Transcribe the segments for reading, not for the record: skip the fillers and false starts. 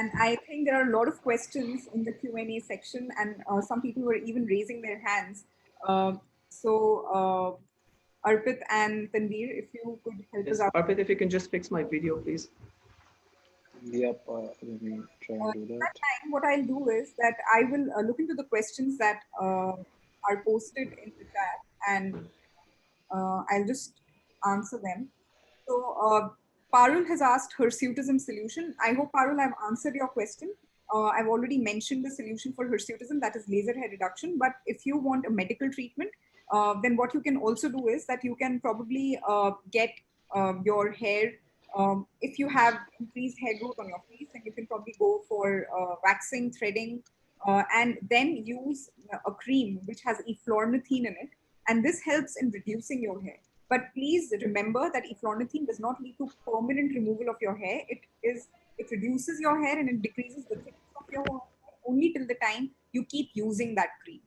And I think there are a lot of questions in the Q&A section, and some people were even raising their hands. So, Arpit and Tanveer, if you could help us Yes, out. Arpit, if you can just fix my video, please. Yep, let me try and do That that. time, what I'll do is that I will look into the questions that are posted in the chat, and I'll just answer them. So, Parul has asked hirsutism solution. I hope, Parul, I've answered your question. I've already mentioned the solution for hirsutism, that is laser hair reduction. But if you want a medical treatment, then what you can also do is that you can probably get your hair, if you have increased hair growth on your face, then you can probably go for waxing, threading, and then use a cream which has eflornithine in it. And this helps in reducing your hair. But please remember that eflornithine does not lead to permanent removal of your hair. It reduces your hair and it decreases the thickness of your hair only till the time you keep using that cream.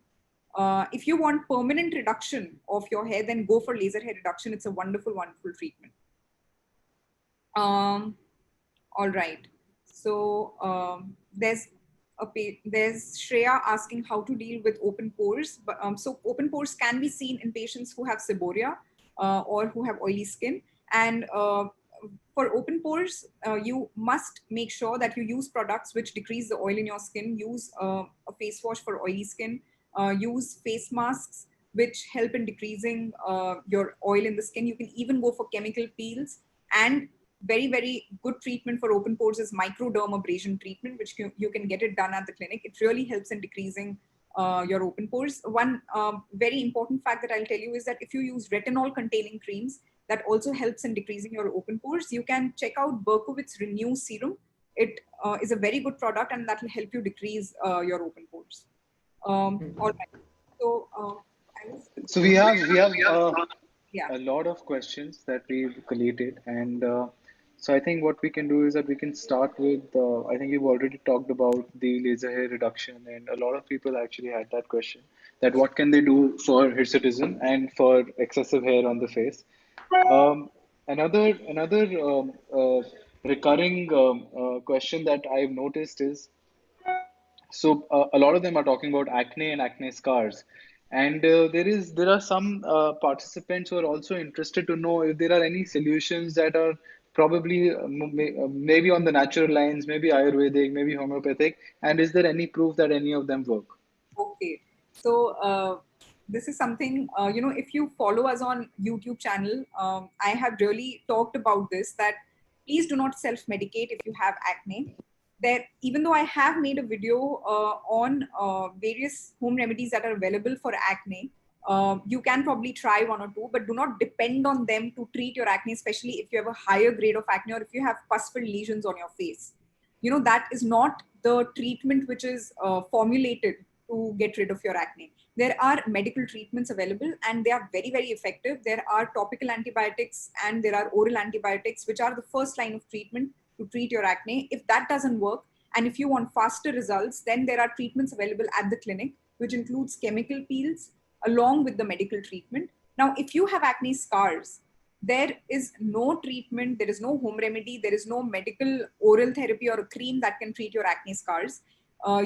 If you want permanent reduction of your hair, then go for laser hair reduction. It's a wonderful, wonderful treatment. All right. So there's Shreya asking how to deal with open pores. But so open pores can be seen in patients who have seborrhea or who have oily skin. And for open pores, you must make sure that you use products which decrease the oil in your skin. Use a face wash for oily skin. Use face masks which help in decreasing your oil in the skin. You can even go for chemical peels, and very, very good treatment for open pores is microdermabrasion treatment, which you can get it done at the clinic. It really helps in decreasing your open pores. One very important fact that I'll tell you is that if you use retinol containing creams, that also helps in decreasing your open pores. You can check out Berkoits Renew Serum. It is a very good product, and that will help you decrease your open pores. All right. So, So we have yeah. a lot of questions that we've collated, and so I think what we can do is that we can start with. I think you've already talked about the laser hair reduction, and a lot of people actually had that question: that what can they do for hirsutism and for excessive hair on the face? Um, another recurring question that I've noticed is, so a lot of them are talking about acne and acne scars, and there are some participants who are also interested to know if there are any solutions that are probably maybe on the natural lines, maybe Ayurvedic, maybe homeopathic, and is there any proof that any of them work? Okay. So this is something, if you follow us on YouTube channel, I have really talked about this, that please do not self-medicate if you have acne. There, even though I have made a video on various home remedies that are available for acne, you can probably try one or two, but do not depend on them to treat your acne, especially if you have a higher grade of acne or if you have pus-filled lesions on your face. That is not the treatment which is formulated to get rid of your acne. There are medical treatments available, and they are very, very effective. There are topical antibiotics and there are oral antibiotics, which are the first line of treatment to treat your acne. If that doesn't work, and if you want faster results, then there are treatments available at the clinic, which includes chemical peels along with the medical treatment. Now, if you have acne scars, there is no treatment, there is no home remedy, there is no medical oral therapy or a cream that can treat your acne scars.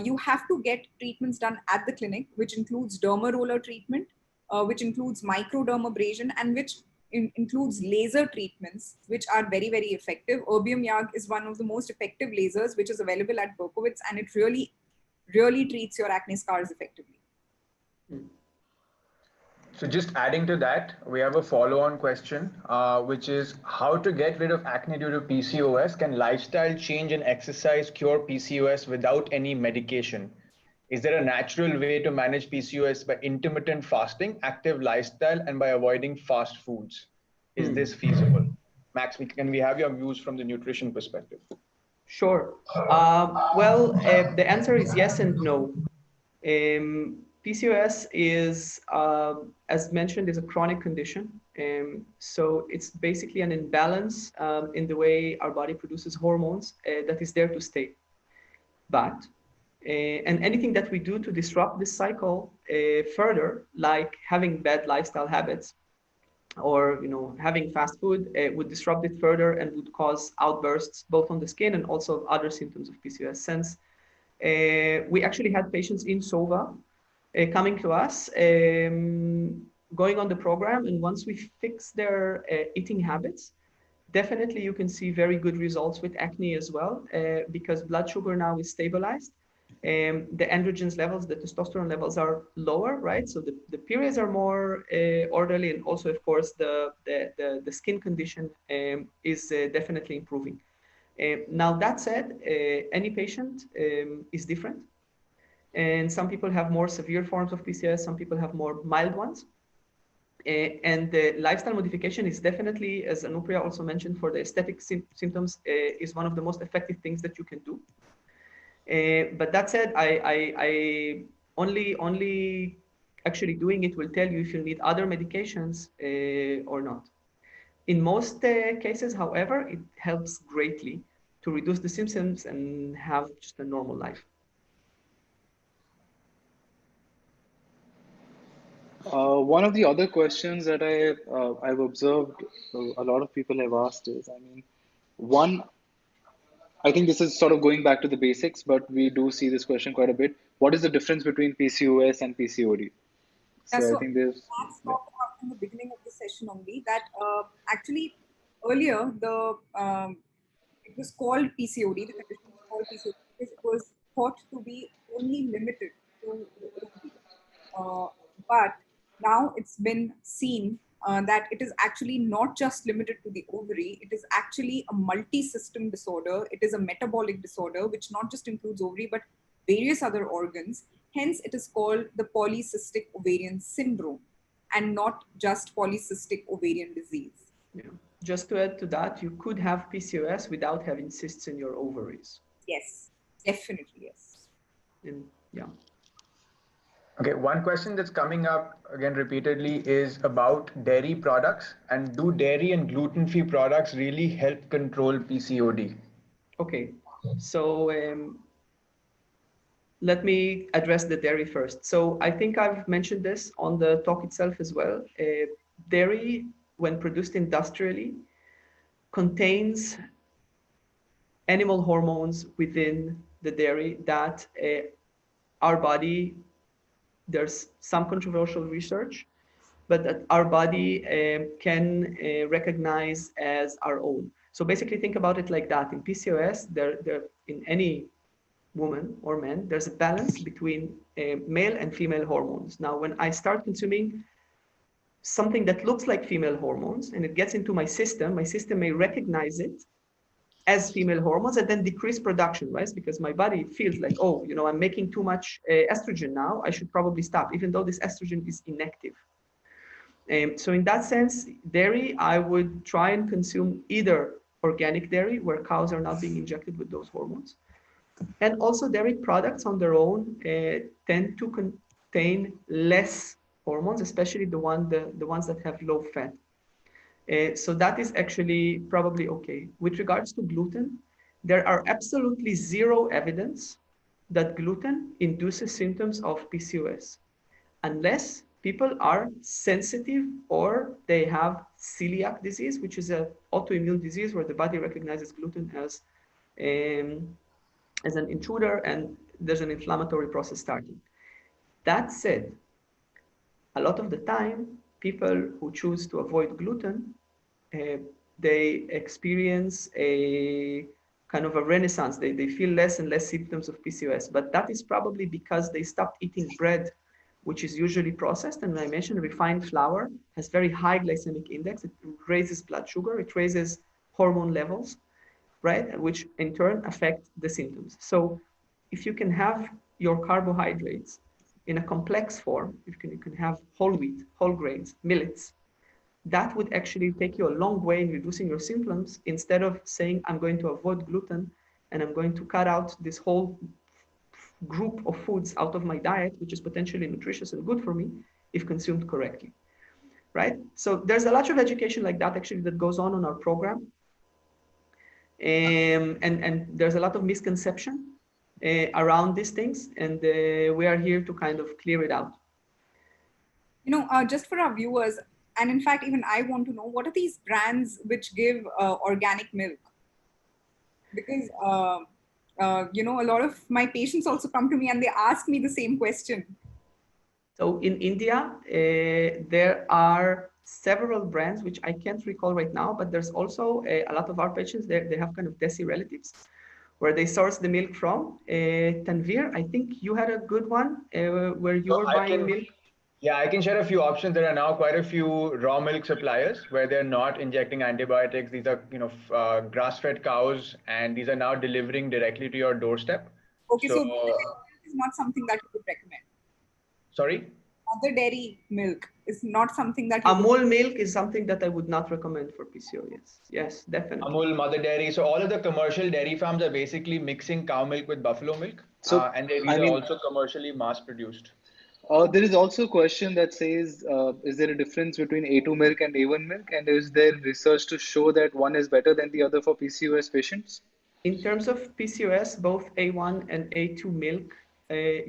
You have to get treatments done at the clinic, which includes derma roller treatment, which includes microdermabrasion, and which includes laser treatments, which are very, very effective. Erbium YAG is one of the most effective lasers, which is available at Berkoits, and it really, really treats your acne scars effectively. So just adding to that, we have a follow-on question, which is how to get rid of acne due to PCOS. Can lifestyle change and exercise cure PCOS without any medication? Is there a natural way to manage PCOS by intermittent fasting, active lifestyle, and by avoiding fast foods? Is this feasible? Max, can we have your views from the nutrition perspective? Sure. Well, the answer is yes and no. PCOS is, as mentioned, is a chronic condition. So it's basically an imbalance in the way our body produces hormones that is there to stay. But, and anything that we do to disrupt this cycle further, like having bad lifestyle habits, or having fast food would disrupt it further and would cause outbursts both on the skin and also other symptoms of PCOS. Since we actually had patients in Sova coming to us, going on the program, and once we fix their eating habits, definitely you can see very good results with acne as well, because blood sugar now is stabilized. The androgens levels, the testosterone levels are lower, right? So the periods are more orderly, and also, of course, the skin condition is definitely improving. Now, that said, any patient is different. And some people have more severe forms of PCOS, some people have more mild ones. And the lifestyle modification is definitely, as Anupriya also mentioned, for the aesthetic symptoms, is one of the most effective things that you can do. But that said, I only actually doing it will tell you if you need other medications or not. In most cases, however, it helps greatly to reduce the symptoms and have just a normal life. One of the other questions that I've observed a lot of people have asked is, I mean, one, I think this is sort of going back to the basics, but we do see this question quite a bit. What is the difference between PCOS and PCOD? Yeah, So I so think there's, that's yeah. talked about in the beginning of the session only that actually earlier it was called PCOD, the condition was called PCOD because it was thought to be only limited to the ovary. Uh, but now it's been seen that it is actually not just limited to the ovary, it is actually a multi-system disorder. It is a metabolic disorder, which not just includes ovary, but various other organs. Hence, it is called the polycystic ovarian syndrome and not just polycystic ovarian disease. Yeah. Just to add to that, you could have PCOS without having cysts in your ovaries. Yes, definitely, yes. And yeah. Okay, one question that's coming up again repeatedly is about dairy products, and do dairy and gluten-free products really help control PCOD? Okay, so let me address the dairy first. So I think I've mentioned this on the talk itself as well. Dairy, when produced industrially, contains animal hormones within the dairy that our body, there's some controversial research, but that our body can recognize as our own. So basically think about it like that. In PCOS, there in any woman or man, there's a balance between male and female hormones. Now, when I start consuming something that looks like female hormones and it gets into my system may recognize it as female hormones and then decrease production, right? Because my body feels like, oh, I'm making too much estrogen now. I should probably stop, even though this estrogen is inactive. So in that sense, dairy, I would try and consume either organic dairy, where cows are not being injected with those hormones, and also dairy products on their own tend to contain less hormones, especially the ones that have low fat. So that is actually probably okay. With regards to gluten, there are absolutely zero evidence that gluten induces symptoms of PCOS, unless people are sensitive or they have celiac disease, which is an autoimmune disease where the body recognizes gluten as an intruder and there's an inflammatory process starting. That said, a lot of the time, people who choose to avoid gluten, uh, they experience a kind of a renaissance. They feel less and less symptoms of PCOS, but that is probably because they stopped eating bread, which is usually processed. And I mentioned refined flour has very high glycemic index. It raises blood sugar, it raises hormone levels, right? Which in turn affect the symptoms. So if you can have your carbohydrates in a complex form, you can have whole wheat, whole grains, millets, that would actually take you a long way in reducing your symptoms instead of saying, I'm going to avoid gluten and I'm going to cut out this whole group of foods out of my diet, which is potentially nutritious and good for me if consumed correctly, right? So there's a lot of education like that actually that goes on our program. And there's a lot of misconception around these things, and we are here to kind of clear it out. Just for our viewers, And in fact, even I want to know, what are these brands which give organic milk? Because a lot of my patients also come to me and they ask me the same question. So in India, there are several brands which I can't recall right now, but there's also a lot of our patients, they have kind of desi relatives where they source the milk from. Tanvir, I think you had a good one where you So were I buying can, milk. yeah, I can share a few options. There are now quite a few raw milk suppliers where they're not injecting antibiotics. These are, grass-fed cows, and these are now delivering directly to your doorstep. Okay, So, so milk is not something that you would recommend. sorry? Other dairy milk is not something that you would. Amul milk is something that I would not recommend for PCOS. Yes, definitely. Amul, Mother Dairy. So all of the commercial dairy farms are basically mixing cow milk with buffalo milk, So, and these I are mean, also commercially mass produced. there is also a question that says, is there a difference between A2 milk and A1 milk? And is there research to show that one is better than the other for PCOS patients? In terms of PCOS, both A1 and A2 milk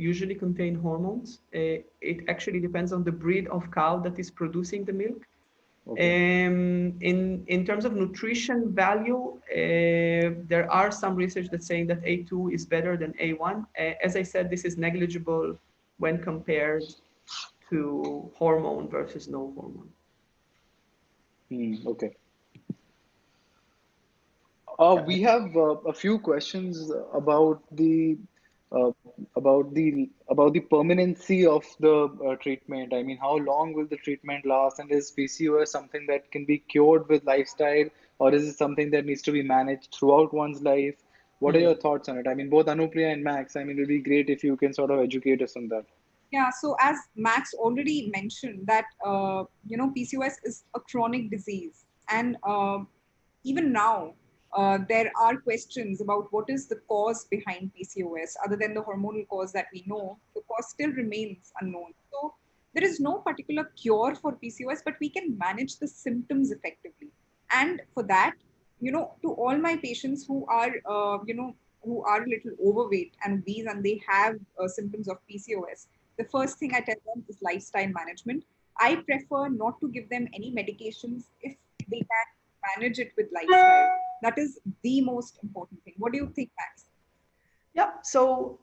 usually contain hormones. It actually depends on the breed of cow that is producing the milk. Okay. In terms of nutrition value, there are some research that's saying that A2 is better than A1. As I said, this is negligible when compared to hormone versus no hormone. Okay. We have a few questions uh, about the permanency of the treatment. I mean, how long will the treatment last, and is PCOS something that can be cured with lifestyle, or is it something that needs to be managed throughout one's life? What are Hmm. your thoughts on it? I mean, both Anupriya and Max. I mean, it would be great if you can sort of educate us on that. Yeah, so as Max already mentioned that PCOS is a chronic disease, and even now there are questions about what is the cause behind PCOS other than the hormonal cause that we know. The cause still remains unknown. So there is no particular cure for PCOS, but we can manage the symptoms effectively. And for that, to all my patients who are who are a little overweight and obese and they have symptoms of PCOS, the first thing I tell them is lifestyle management. I prefer not to give them any medications if they can manage it with lifestyle. That is the most important thing. What do you think, Max? Yeah, so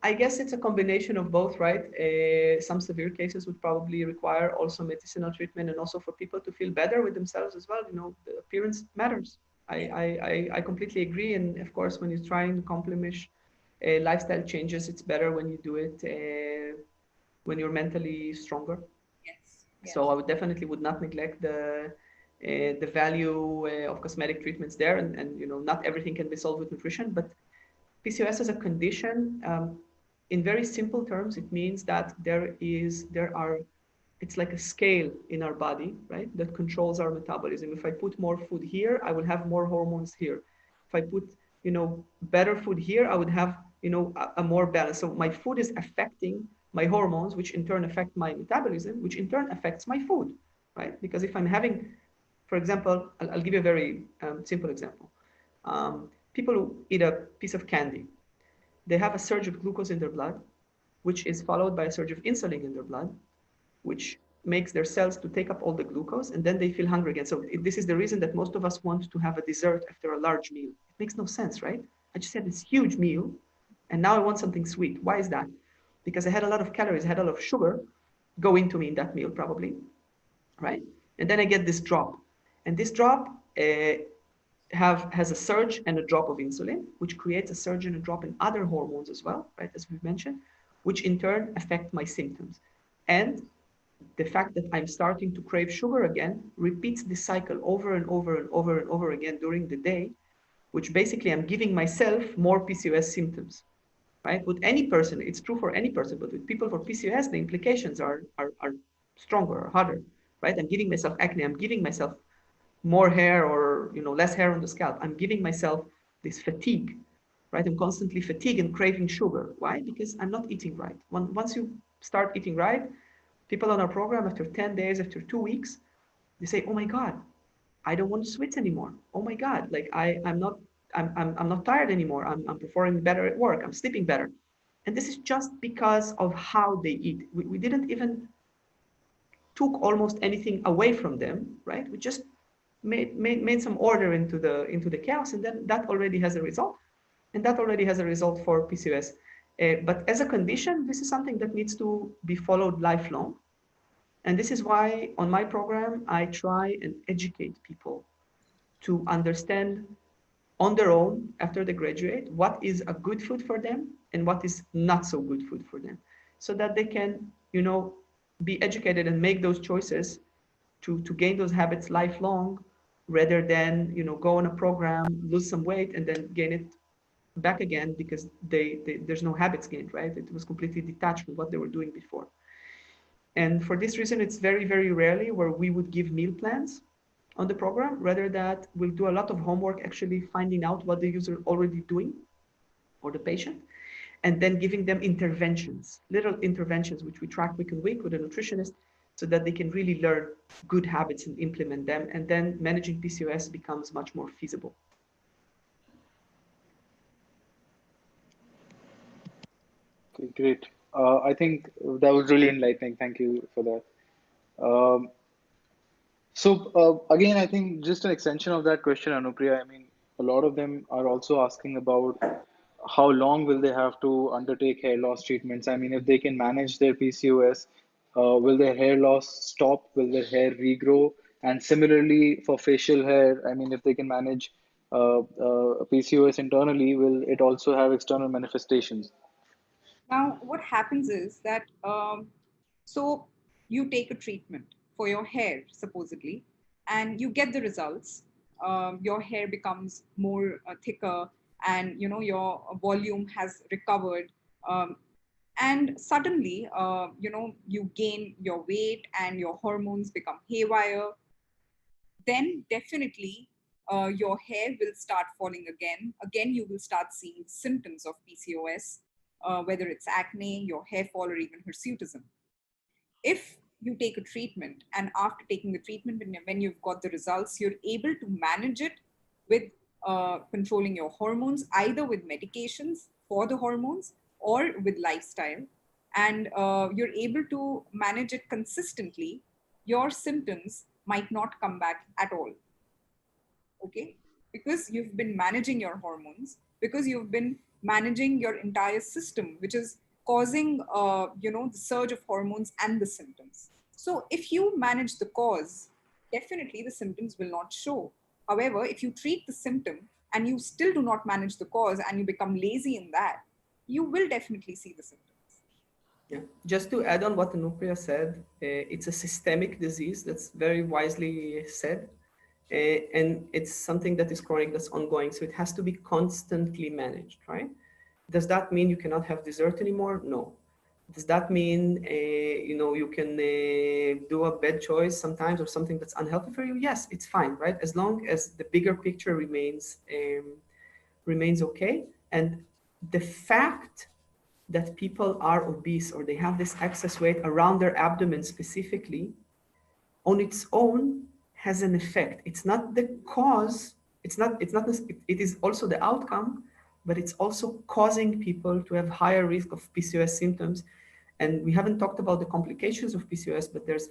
I guess it's a combination of both, right? Some severe cases would probably require also medicinal treatment, and also for people to feel better with themselves as well. The appearance matters. I completely agree. And of course, when you're trying to accomplish lifestyle changes, it's better when you do it when you're mentally stronger. Yes, yes. So I would definitely would not neglect the value of cosmetic treatments there, and not everything can be solved with nutrition, but PCOS as a condition, in very simple terms, it means that it's like a scale in our body, right, that controls our metabolism. If I put more food here, I will have more hormones here. If I put, better food here, I would have, a more balance. So my food is affecting my hormones, which in turn affect my metabolism, which in turn affects my food, right? Because if I'm having, for example, I'll give you a very simple example. People who eat a piece of candy, they have a surge of glucose in their blood, which is followed by a surge of insulin in their blood, which makes their cells to take up all the glucose, and then they feel hungry again. So this is the reason that most of us want to have a dessert after a large meal. It makes no sense, right? I just had this huge meal, and now I want something sweet. Why is that? Because I had a lot of calories, I had a lot of sugar go into me in that meal, probably, right? And then I get this drop, and this drop has a surge and a drop of insulin, which creates a surge and a drop in other hormones as well, right, as we've mentioned, which in turn affect my symptoms. And the fact that I'm starting to crave sugar again repeats this cycle over and over and over and over again during the day, which basically I'm giving myself more PCOS symptoms, right? With any person, it's true for any person, but with people for PCOS, the implications are stronger or harder, right? I'm giving myself acne, I'm giving myself more hair or less hair on the scalp. I'm giving myself this fatigue, right? I'm constantly fatigued and craving sugar. Why? Because I'm not eating right. Once you start eating right, people on our program after 10 days, after 2 weeks, they say, "Oh my God, I don't want to sweets anymore. Oh my God, like I'm not tired anymore. I'm performing better at work. I'm sleeping better." And this is just because of how they eat. We didn't even took almost anything away from them, right? We just made some order into the chaos, and then that already has a result, and that already has a result for PCOS. But as a condition, this is something that needs to be followed lifelong. And this is why on my program, I try and educate people to understand on their own after they graduate what is a good food for them and what is not so good food for them, so that they can, be educated and make those choices to gain those habits lifelong, rather than, go on a program, lose some weight, and then gain it back again because there's no habits gained, right? It was completely detached from what they were doing before. And for this reason, it's very, very rarely where we would give meal plans on the program. Rather that we'll do a lot of homework actually finding out what the user already doing or the patient, and then giving them interventions, little interventions, which we track week on week with a nutritionist, so that they can really learn good habits and implement them. And then managing PCOS becomes much more feasible. Okay, great. I think that was really enlightening. Thank you for that. Um, again, I think just an extension of that question, Anupriya. I mean, a lot of them are also asking about how long will they have to undertake hair loss treatments. I mean, if they can manage their PCOS, will their hair loss stop? Will their hair regrow? And similarly for facial hair, I mean, if they can manage PCOS internally, will it also have external manifestations? Now, what happens is that so you take a treatment for your hair, supposedly, and you get the results. Your hair becomes more thicker, and your volume has recovered. Um, and suddenly, you gain your weight, and your hormones become haywire. Then definitely your hair will start falling again. Again, you will start seeing symptoms of PCOS, whether it's acne, your hair fall, or even hirsutism. If you take a treatment, and after taking the treatment, when you've got the results, you're able to manage it with controlling your hormones, either with medications for the hormones or with lifestyle, and you're able to manage it consistently, your symptoms might not come back at all. Okay, because you've been managing your hormones, because you've been managing your entire system, which is causing the surge of hormones and the symptoms. So if you manage the cause, definitely the symptoms will not show. However, if you treat the symptom and you still do not manage the cause, and you become lazy in that, you will definitely see the symptoms. Yeah, just to add on what Anupriya said, it's a systemic disease. That's very wisely said. And it's something that is chronic, that's ongoing. So it has to be constantly managed, right? Does that mean you cannot have dessert anymore? No. Does that mean, you can do a bad choice sometimes, or something that's unhealthy for you? Yes, it's fine, right? As long as the bigger picture remains okay. And the fact that people are obese, or they have this excess weight around their abdomen specifically, on its own has an effect. It's not the cause, it is also the outcome, but it's also causing people to have higher risk of PCOS symptoms. And we haven't talked about the complications of PCOS, but there's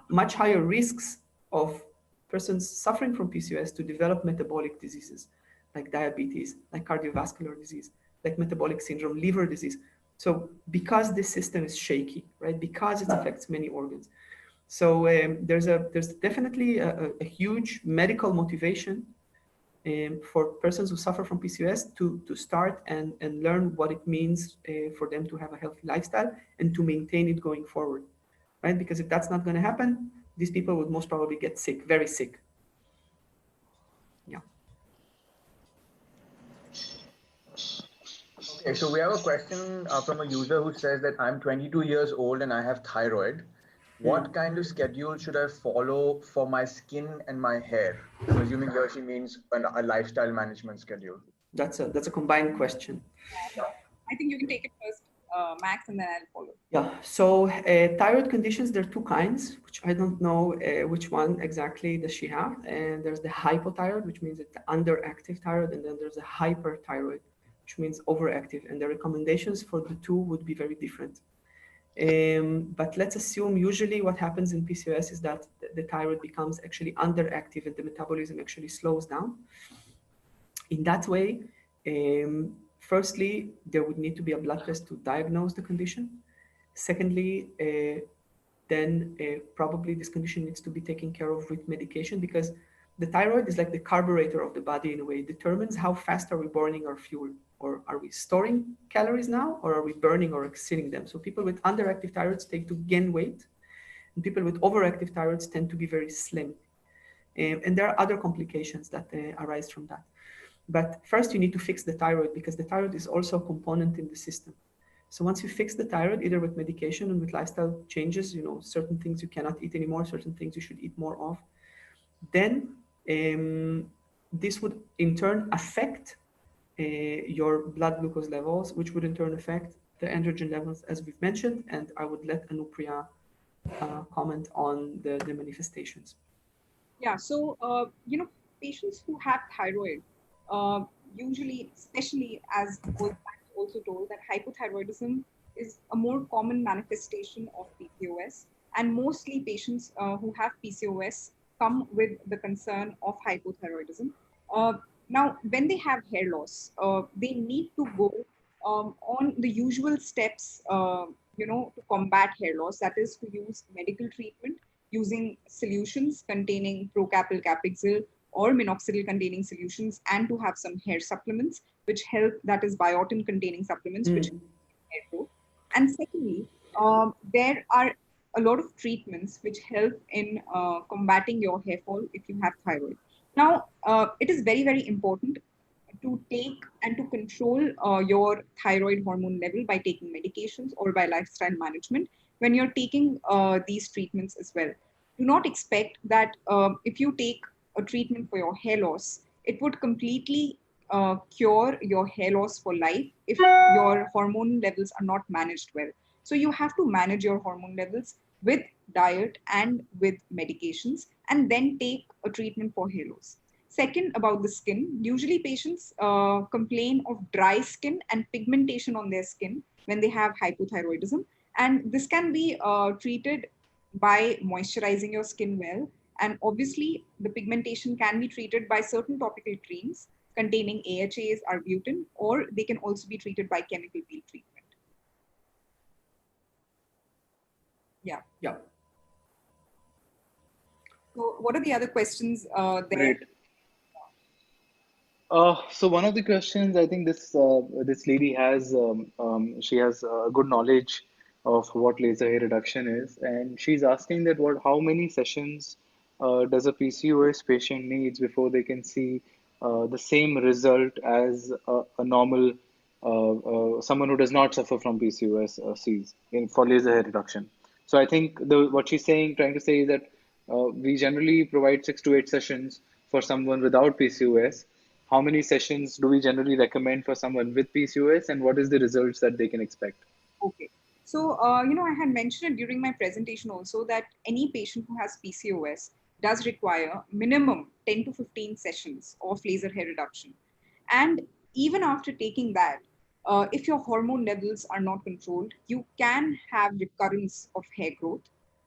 much higher risks of persons suffering from PCOS to develop metabolic diseases like diabetes, like cardiovascular disease, like metabolic syndrome, liver disease. So because this system is shaky, right? Because it affects many organs. So there's definitely a huge medical motivation for persons who suffer from PCOS to start and learn what it means for them to have a healthy lifestyle and to maintain it going forward, right? Because if that's not going to happen, these people would most probably get sick, very sick. Yeah. Okay, so we have a question from a user who says that I'm 22 years old and I have thyroid. What kind of schedule should I follow for my skin and my hair? I'm assuming here she means a lifestyle management schedule. That's a combined question. I think you can take it first, Max, and then I'll follow. Yeah, so thyroid conditions, there are two kinds, which I don't know which one exactly does she have. And there's the hypothyroid, which means it's the underactive thyroid, and then there's the hyperthyroid, which means overactive. And the recommendations for the two would be very different. But let's assume usually what happens in PCOS is that the thyroid becomes actually underactive and the metabolism actually slows down. In that way, firstly, there would need to be a blood test to diagnose the condition. Secondly, then probably this condition needs to be taken care of with medication, because the thyroid is like the carburetor of the body in a way. It determines how fast are we burning our fuel, or are we storing calories now, or are we burning or exceeding them. So people with underactive thyroids tend to gain weight, and people with overactive thyroids tend to be very slim. And there are other complications that arise from that. But first you need to fix the thyroid, because the thyroid is also a component in the system. So once you fix the thyroid, either with medication and with lifestyle changes, certain things you cannot eat anymore, certain things you should eat more of, then this would in turn affect your blood glucose levels, which would in turn affect the androgen levels, as we've mentioned. And I would let Anupriya comment on the manifestations. Yeah, so patients who have thyroid, usually, especially as was also told, that hypothyroidism is a more common manifestation of PCOS, and mostly patients who have PCOS come with the concern of hypothyroidism. Uh, Now, when they have hair loss, they need to go on the usual steps, to combat hair loss. That is to use medical treatment using solutions containing procapyl capixyl or minoxidil containing solutions, and to have some hair supplements which help, that is biotin containing supplements which help hair growth. And secondly, there are a lot of treatments which help in combating your hair fall if you have thyroid. Now, it is very, very important to take and to control your thyroid hormone level by taking medications or by lifestyle management when you're taking these treatments as well. Do not expect that if you take a treatment for your hair loss, it would completely cure your hair loss for life if your hormone levels are not managed well. So you have to manage your hormone levels with diet and with medications, and then take a treatment for hair loss. Second, about the skin, usually patients complain of dry skin and pigmentation on their skin when they have hypothyroidism. And this can be treated by moisturizing your skin well. And obviously, the pigmentation can be treated by certain topical creams containing AHAs, arbutin, or they can also be treated by chemical peel treatment. Yeah. Yeah. So, what are the other questions there? Great. So one of the questions, I think this lady has she has good knowledge of what laser hair reduction is, and she's asking that how many sessions does a PCOS patient needs before they can see the same result as a normal someone who does not suffer from PCOS sees for laser hair reduction. So I think what she's trying to say is that we generally provide 6 to 8 sessions for someone without PCOS. How many sessions do we generally recommend for someone with PCOS, and what is the results that they can expect? Okay. So, I had mentioned it during my presentation also that any patient who has PCOS does require minimum 10 to 15 sessions of laser hair reduction. And even after taking that, if your hormone levels are not controlled, you can have recurrence of hair growth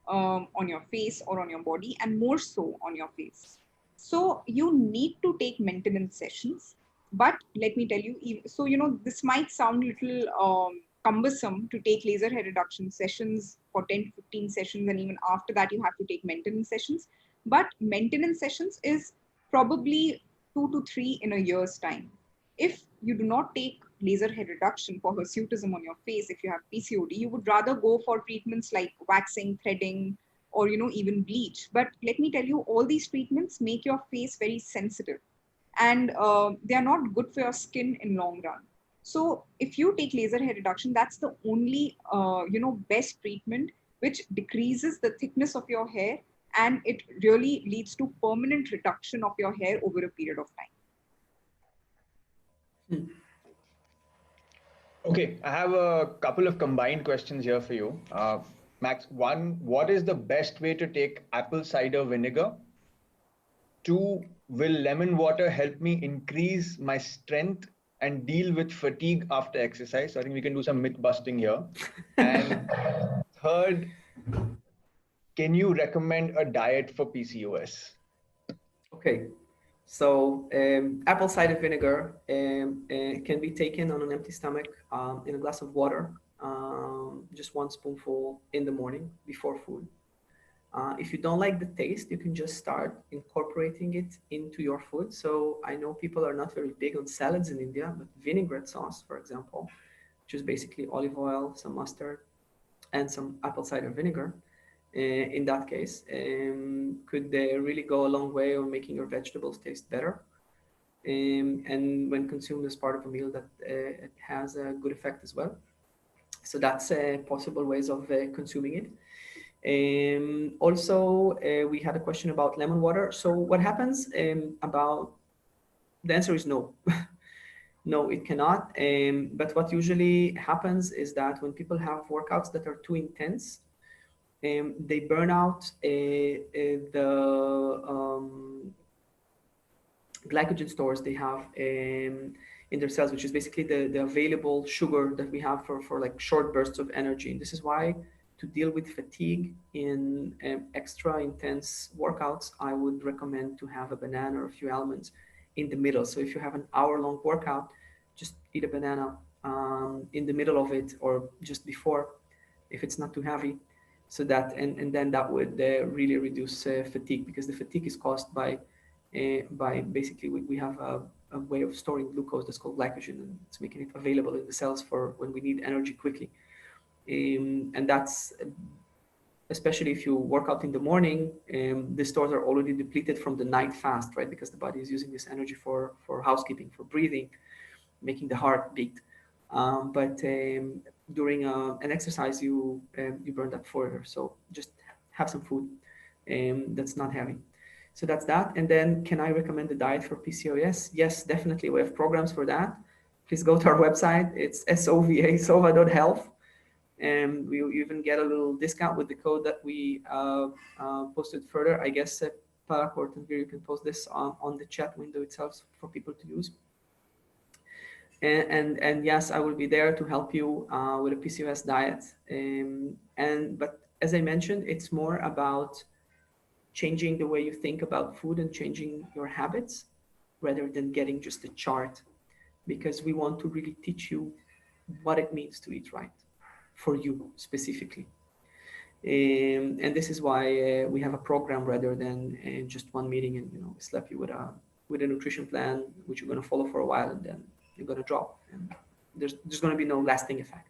on your face or on your body, and more so on your face. So you need to take maintenance sessions. But let me tell you, so this might sound a little cumbersome to take laser hair reduction sessions for 10 to 15 sessions, and even after that you have to take maintenance sessions. But maintenance sessions is probably 2 to 3 in a year's time. If you do not take laser hair reduction for hirsutism on your face, if you have PCOD, you would rather go for treatments like waxing, threading, or even bleach. But let me tell you, all these treatments make your face very sensitive, and they are not good for your skin in long run. So if you take laser hair reduction, that's the only best treatment which decreases the thickness of your hair, and it really leads to permanent reduction of your hair over a period of time. Okay, I have a couple of combined questions here for you. Max, one, what is the best way to take apple cider vinegar? Two, will lemon water help me increase my strength and deal with fatigue after exercise. So I think we can do some myth busting here. And third, can you recommend a diet for PCOS? Okay, so apple cider vinegar can be taken on an empty stomach in a glass of water, just one spoonful in the morning before food. If you don't like the taste, you can just start incorporating it into your food. So I know people are not very big on salads in India, but vinaigrette sauce, for example, which is basically olive oil, some mustard, and some apple cider vinegar, in that case, could really go a long way on making your vegetables taste better. And when consumed as part of a meal, that it has a good effect as well. So that's possible ways of consuming it. Also, we had a question about lemon water. So what happens about, the answer is no. No, it cannot. But what usually happens is that when people have workouts that are too intense, they burn out the glycogen stores they have in their cells, which is basically the available sugar that we have for like short bursts of energy. And this is why, to deal with fatigue in extra intense workouts, I would recommend to have a banana or a few almonds in the middle. So if you have an hour-long workout, just eat a banana in the middle of it or just before, if it's not too heavy. So that, and then that would really reduce fatigue, because the fatigue is caused by basically we have a way of storing glucose that's called glycogen, and it's making it available in the cells for when we need energy quickly. And that's especially if you work out in the morning, the stores are already depleted from the night fast, right? Because the body is using this energy for housekeeping, for breathing, making the heart beat. But during an exercise, you burn that further. So just have some food that's not heavy. So that's that. And then, can I recommend a diet for PCOS? Yes, definitely. We have programs for that. Please go to our website. It's Sova.health. And we even get a little discount with the code that we posted further. I guess Parak or Tanvir, you can post this on the chat window itself for people to use. And yes, I will be there to help you with a PCOS diet. But as I mentioned, it's more about changing the way you think about food and changing your habits rather than getting just a chart, because we want to really teach you what it means to eat right for you specifically. And this is why we have a program rather than just one meeting and slap you with a nutrition plan which you're going to follow for a while and then you're going to drop, and there's going to be no lasting effect.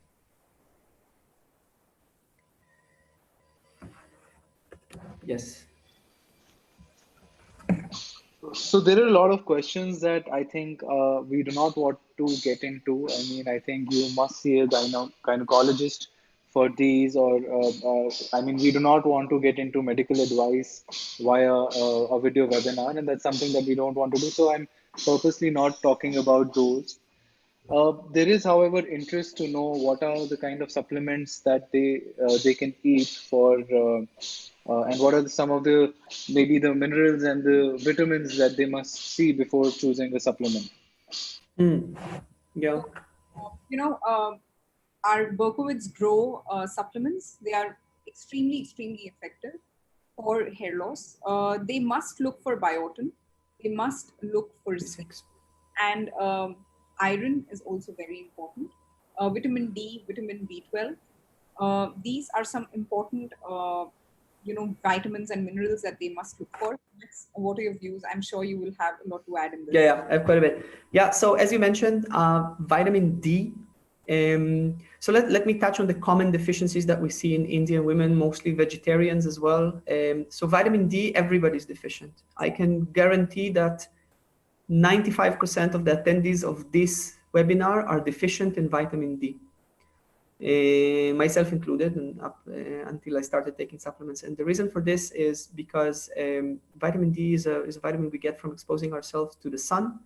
Yes. So there are a lot of questions that I think we do not want to get into. I mean, I think you must see a gynecologist for these, or I mean, we do not want to get into medical advice via a video webinar, and that's something that we don't want to do. So I'm purposely not talking about those. There is, however, interest to know what are the kind of supplements that they can eat for, and what are some of the maybe the minerals and the vitamins that they must see before choosing a supplement. Yeah. Our Berkoits Grow supplements, they are extremely effective for hair loss. They must look for biotin. They must look for zinc. And iron is also very important. Vitamin D, vitamin B12. These are some important, vitamins and minerals that they must look for. What are your views? I'm sure you will have a lot to add in this. Yeah, I have quite a bit. Yeah, so as you mentioned, vitamin D. So let me touch on the common deficiencies that we see in Indian women, mostly vegetarians as well. So vitamin D, everybody's deficient. I can guarantee that 95% of the attendees of this webinar are deficient in vitamin D, myself included, and until I started taking supplements. And the reason for this is because vitamin D is a vitamin we get from exposing ourselves to the sun.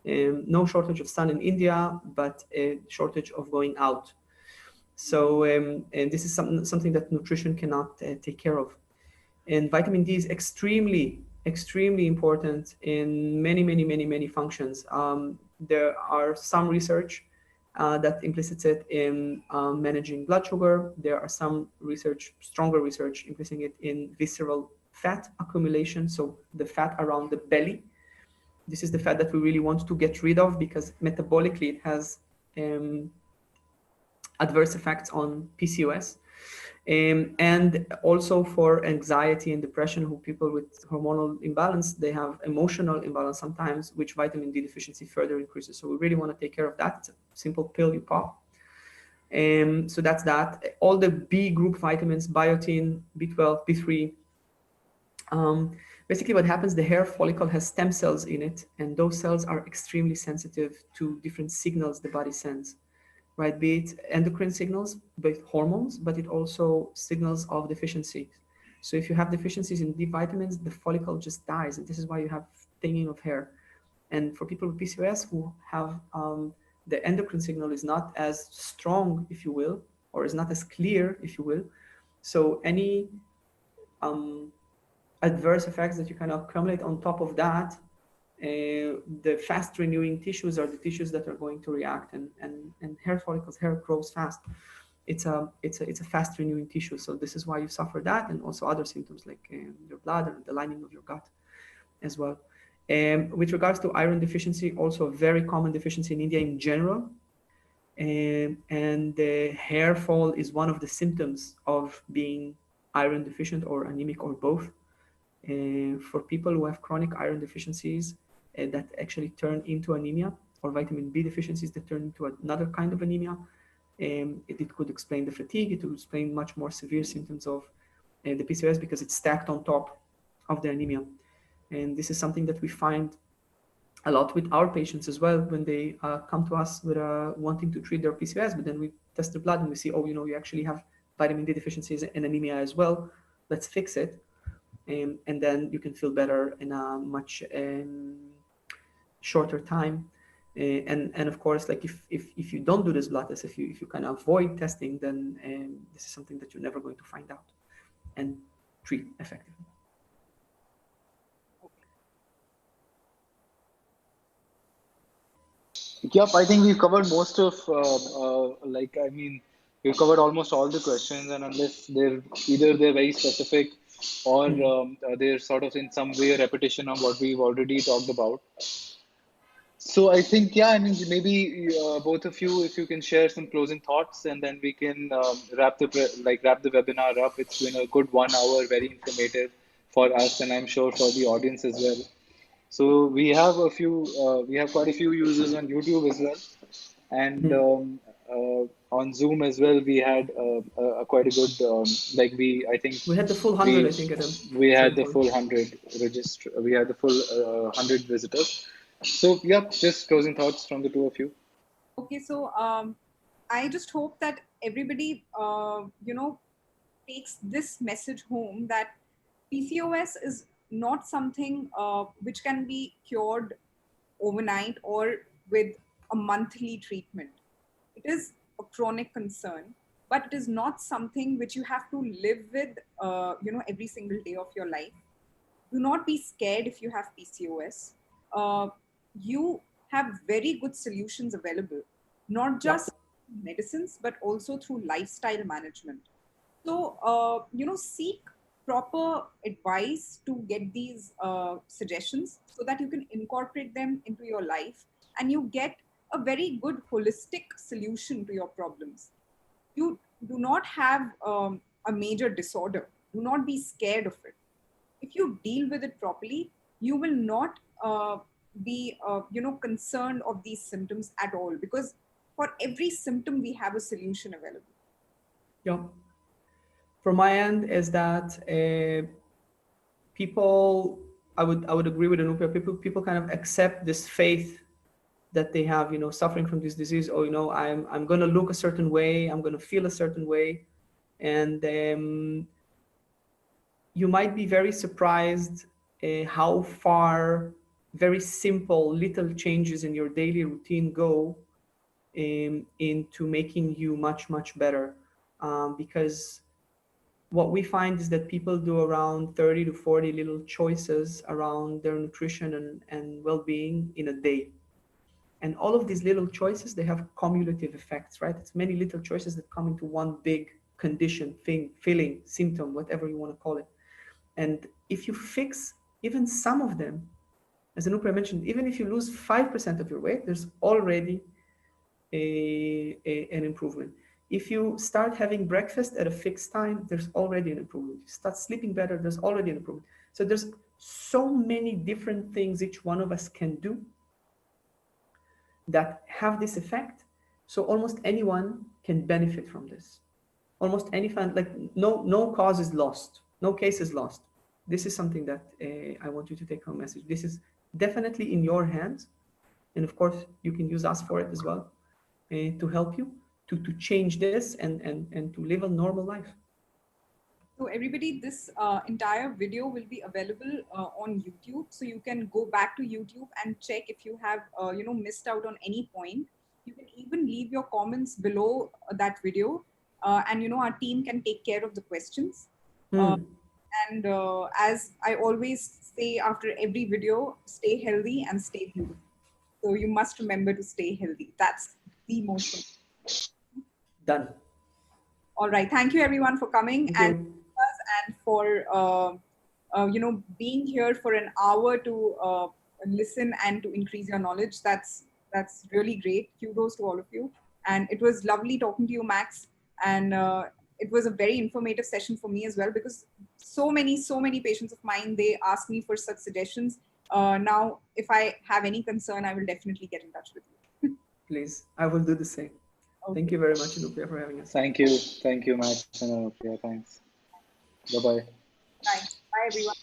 No shortage of sun in India, but a shortage of going out. So and this is something that nutrition cannot take care of. And vitamin D is extremely extremely important in many functions. There are some research that implicits it in managing blood sugar. There are some research, stronger research, implicing it in visceral fat accumulation, so the fat around the belly. This is the fat that we really want to get rid of because metabolically it has adverse effects on PCOS. And also for anxiety and depression, who people with hormonal imbalance, they have emotional imbalance sometimes, which vitamin D deficiency further increases. So we really want to take care of that. It's a simple pill you pop. So that's that. All the B group vitamins, biotin, B12, B3. Basically what happens, the hair follicle has stem cells in it, and those cells are extremely sensitive to different signals the body sends. Right, be it endocrine signals, both hormones, but it also signals of deficiencies. So if you have deficiencies in B vitamins, the follicle just dies, and this is why you have thinning of hair. And for people with PCOS who have the endocrine signal is not as strong, if you will, or is not as clear, if you will. So any adverse effects that you kind of accumulate on top of that, the fast renewing tissues are the tissues that are going to react, and hair follicles, hair grows fast. It's a fast renewing tissue. So this is why you suffer that, and also other symptoms like your bladder, the lining of your gut as well. With regards to iron deficiency, also a very common deficiency in India in general. And the hair fall is one of the symptoms of being iron deficient or anemic or both. For people who have chronic iron deficiencies that actually turn into anemia, or vitamin B deficiencies that turn into another kind of anemia, it could explain the fatigue. It would explain much more severe symptoms of the PCOS because it's stacked on top of the anemia. And this is something that we find a lot with our patients as well when they come to us with wanting to treat their PCOS, but then we test the blood and we see, oh, you actually have vitamin D deficiencies and anemia as well. Let's fix it. And then you can feel better in a much shorter time. And of course, like if you don't do this blood test, if you kind of avoid testing, then this is something that you're never going to find out and treat effectively. Yep, I think we've covered most of, we've covered almost all the questions, and unless they're very specific or they're sort of in some way a repetition of what we've already talked about. So I think, yeah, I mean, maybe both of you, if you can share some closing thoughts, and then we can wrap the webinar up. It's been a good 1 hour, very informative for us, and I'm sure for the audience as well. So we have quite a few users on YouTube as well, and on Zoom as well. We had quite a good, I think We had the full 100, I think, at we had the point. full 100 register. We had the full 100 visitors. So, yeah, just closing thoughts from the two of you. Okay, so I just hope that everybody, takes this message home, that PCOS is not something which can be cured overnight or with a monthly treatment. It is a chronic concern, but it is not something which you have to live with, every single day of your life. Do not be scared if you have PCOS. You have very good solutions available, not just medicines, but also through lifestyle management. So, seek proper advice to get these suggestions so that you can incorporate them into your life and you get a very good holistic solution to your problems. You do not have a major disorder. Do not be scared of it. If you deal with it properly, you will not be concerned of these symptoms at all, because for every symptom we have a solution available. Yeah. From my end is that people, I would agree with Anupriya. People kind of accept this faith that they have, suffering from this disease. Or I'm going to look a certain way, I'm going to feel a certain way, and you might be very surprised how far very simple little changes in your daily routine go into making you much better, because what we find is that people do around 30 to 40 little choices around their nutrition and well-being in a day. And all of these little choices, they have cumulative effects, right? It's many little choices that come into one big condition, thing, feeling, symptom, whatever you want to call it. And if you fix even some of them, as Anupriya mentioned, even if you lose 5% of your weight, there's already an improvement. If you start having breakfast at a fixed time, there's already an improvement. You start sleeping better, there's already an improvement. So there's so many different things each one of us can do that have this effect. So almost anyone can benefit from this. Almost any fan, like no cause is lost, no case is lost. This is something that I want you to take home message. This is definitely in your hands. And of course, you can use us for it as well to help you to change this and to live a normal life. So everybody, this entire video will be available on YouTube. So you can go back to YouTube and check if you have, missed out on any point. You can even leave your comments below that video. And, our team can take care of the questions. And as I always say after every video, stay healthy and stay beautiful. So you must remember to stay healthy. That's the most important. Done. All right. Thank you everyone for coming and for being here for an hour to listen and to increase your knowledge. That's really great. Kudos to all of you. And it was lovely talking to you, Max. And it was a very informative session for me as well, because so many patients of mine, they ask me for such suggestions. Now, if I have any concern, I will definitely get in touch with you. Please, I will do the same. Okay. Thank you very much, Anupriya, for having us. Thank you, Max and Anupriya. Thanks. Bye-bye. Bye. Bye, everyone.